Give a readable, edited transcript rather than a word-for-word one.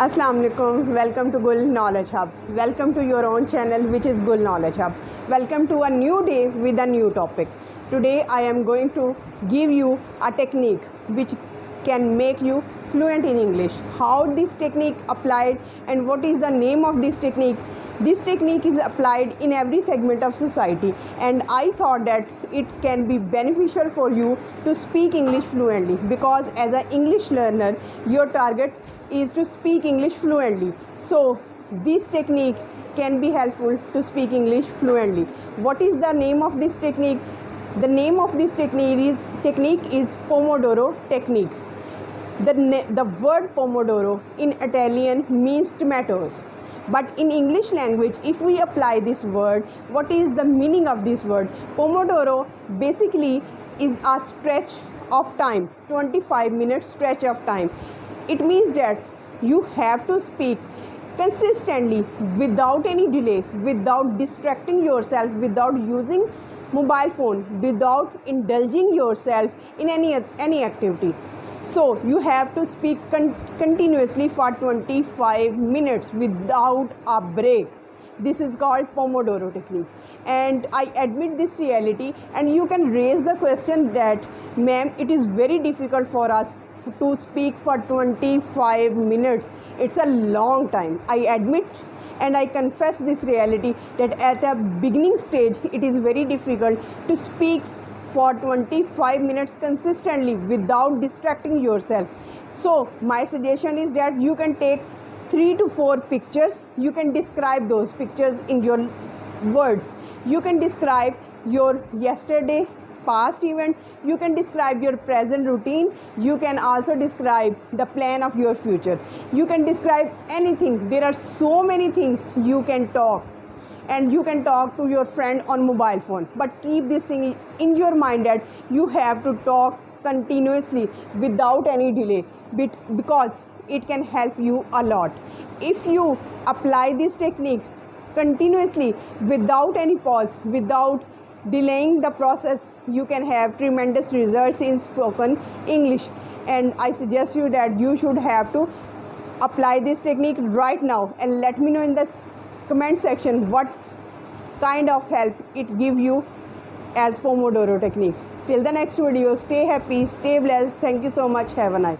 Assalamu alaikum. Welcome to Gul Knowledge Hub. Welcome to your own channel, which is Gul Knowledge Hub. Welcome to a new day with a new topic. Today I am going to give you a technique which can make you fluent in English. How this technique applied and what is the name of this technique. This technique is applied in every segment of society, and I thought that it can be beneficial for you to speak English fluently, because as an English learner your target is to speak English fluently. So this technique can be helpful to speak English fluently. What is the name of this technique? The name of this technique is Pomodoro technique. The word Pomodoro in Italian means tomatoes. But in English language, if we apply this word, what is the meaning of this word? Pomodoro basically is a stretch of time, 25 minute stretch of time. It means that you have to speak consistently without any delay, without distracting yourself, without using mobile phone, without indulging yourself in any activity. So you have to speak continuously for 25 minutes without a break. This is called Pomodoro technique, and I admit this reality, and you can raise the question that, ma'am, it is very difficult for us to speak for 25 minutes. It's a long time. I admit and I confess this reality that at a beginning stage it is very difficult to speak for 25 minutes consistently without distracting yourself. So my suggestion is that you can take 3 to 4 pictures. You can describe those pictures in your words. You can describe your yesterday past event. You can describe your present routine. You can also describe the plan of your future. You can describe anything. There are so many things you can talk, and you can talk to your friend on mobile phone, but keep this thing in your mind that you have to talk continuously without any delay, because it can help you a lot. If you apply this technique continuously without any pause, without delaying the process, you can have tremendous results in spoken English. And I suggest you that you should have to apply this technique right now, and let me know in the comment section what kind of help it give you as Pomodoro technique. Till the next video, stay happy, stay blessed. Thank you so much. Have a nice